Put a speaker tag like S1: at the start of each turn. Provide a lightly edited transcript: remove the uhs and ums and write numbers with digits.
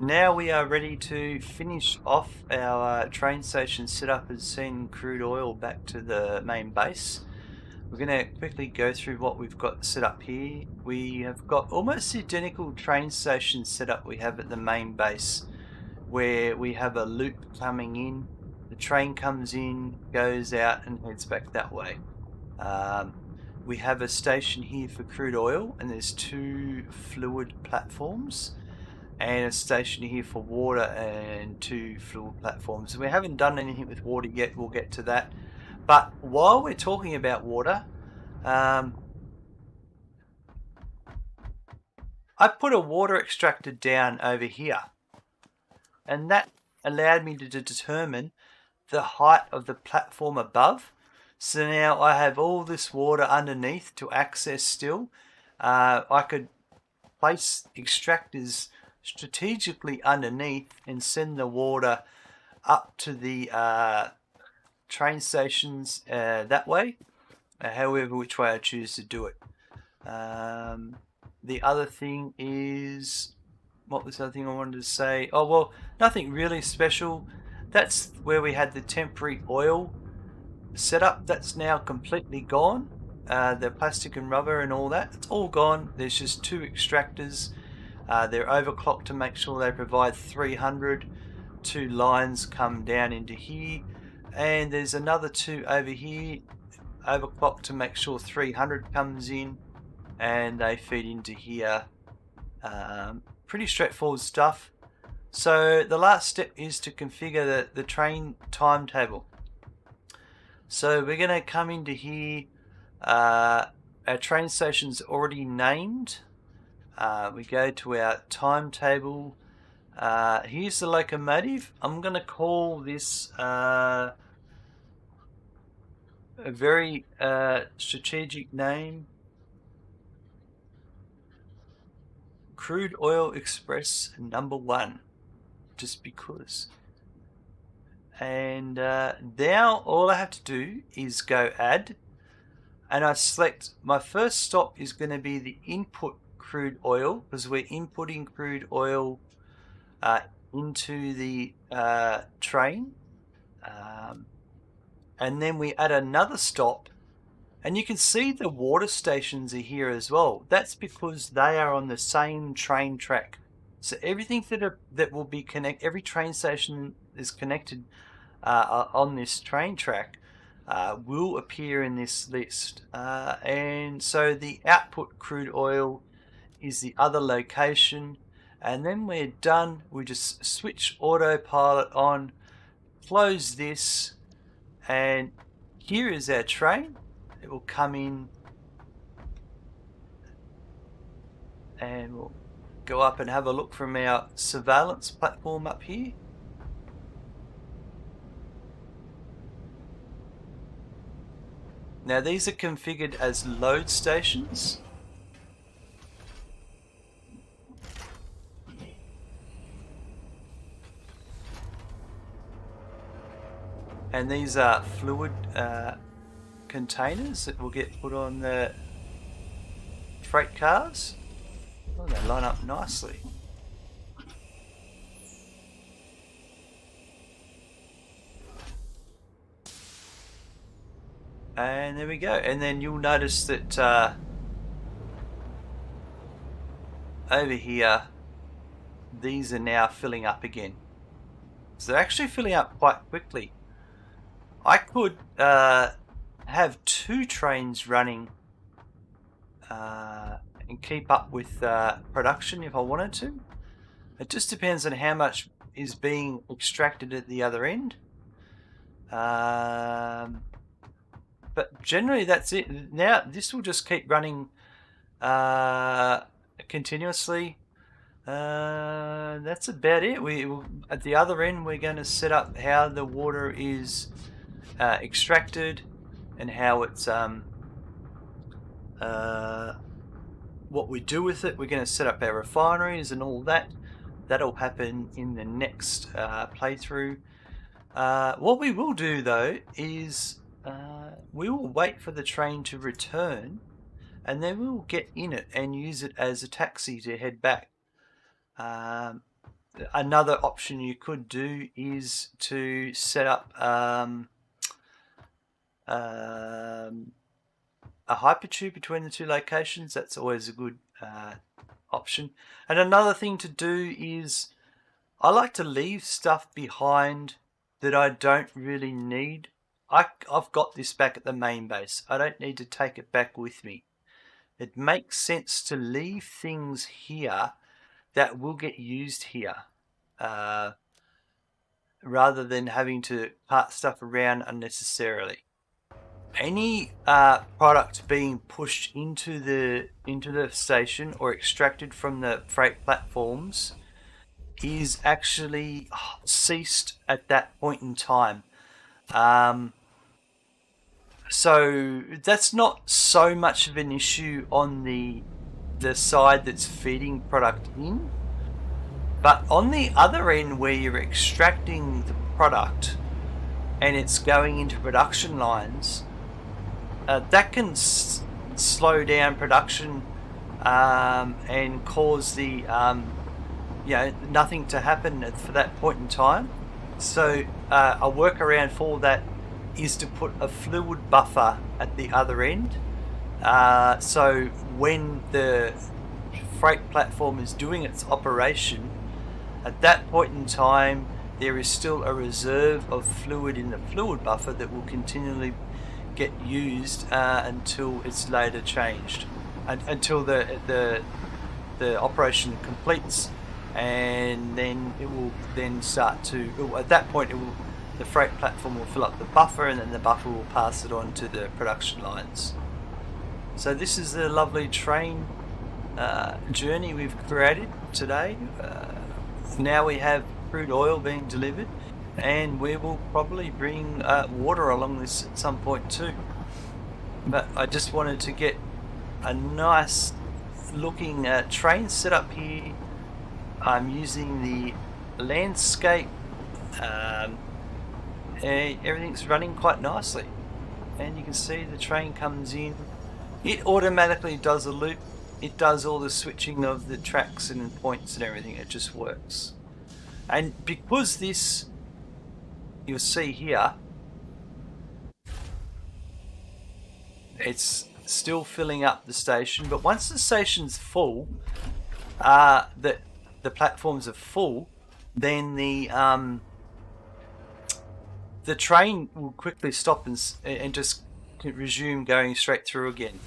S1: Now we are ready to finish off our train station setup and send crude oil back to the main base. We're going to quickly go through what we've got set up here. We have got almost the identical train station setup we have at the main base, where we have a loop coming in, the train comes in, goes out and heads back that way. We have a station here for crude oil, and there's two fluid platforms, and a station here for water and two fluid platforms. We haven't done anything with water yet, we'll get to that. But while we're talking about water, I put a water extractor down over here, and that allowed me to determine the height of the platform above. So now I have all this water underneath to access still. I could place extractors strategically underneath and send the water up to the train stations that way, however which way I choose to do it. The other thing is, what was the other thing I wanted to say? Oh, well, nothing really special. That's where we had the temporary oil setup. That's now completely gone. The plastic and rubber and all that, it's all gone. There's just two extractors. They're overclocked to make sure they provide 300. Two lines come down into here, and there's another two over here, overclocked to make sure 300 comes in, and they feed into here. Pretty straightforward stuff. So the last step is to configure the train timetable. So we're going to come into here. Our train station's already named. We go to our timetable. Here's the locomotive. I'm going to call this a very strategic name. Crude Oil Express number 1. Just because. And now all I have to do is go add. And I select my first stop is going to be the input crude oil, because we're inputting crude oil into the train, and then we add another stop, and you can see the water stations are here as well. That's because they are on the same train track. So everything that will be every train station is connected on this train track will appear in this list, and so the output crude oil is the other location. And then we're done. We just switch autopilot on, close this, and here is our train. It will come in, and we'll go up and have a look from our surveillance platform up here. Now these are configured as load stations. And these are fluid containers that will get put on the freight cars. Oh, they line up nicely. And there we go. And then you'll notice that over here, these are now filling up again. So they're actually filling up quite quickly. I could have two trains running and keep up with production if I wanted to. It just depends on how much is being extracted at the other end. But generally that's it. Now this will just keep running continuously. That's about it. At the other end, we're going to set up how the water is extracted and how it's what we do with it. We're going to set up our refineries and all that. That'll happen in the next playthrough. What we will do though is we will wait for the train to return, and then we will get in it and use it as a taxi to head back. another option you could do is to set up a hypertube between the two locations. That's always a good option. And another thing to do is I like to leave stuff behind that I don't really need. I've got this back at the main base. I don't need to take it back with me. It makes sense to leave things here that will get used here, rather than having to part stuff around unnecessarily. Any product being pushed into the station or extracted from the freight platforms is actually ceased at that point in time. So that's not so much of an issue on the side that's feeding product in, but on the other end where you're extracting the product and it's going into production lines, that can slow down production and cause the nothing to happen for that point in time. So a workaround for that is to put a fluid buffer at the other end. So when the freight platform is doing its operation, at that point in time, there is still a reserve of fluid in the fluid buffer that will continually get used until it's later changed, until the operation completes, and then it will then start to. At that point, the freight platform will fill up the buffer, and then the buffer will pass it on to the production lines. So this is the lovely train journey we've created today. Now we have crude oil being delivered, and we will probably bring water along this at some point too. But I just wanted to get a nice looking train set up here. I'm using the landscape. Everything's running quite nicely, and you can see the train comes in. It automatically does a loop. It does all the switching of the tracks and points and everything. It just works. And because this, you'll see here, it's still filling up the station, but once the station's full, the platforms are full, then the train will quickly stop and just resume going straight through again.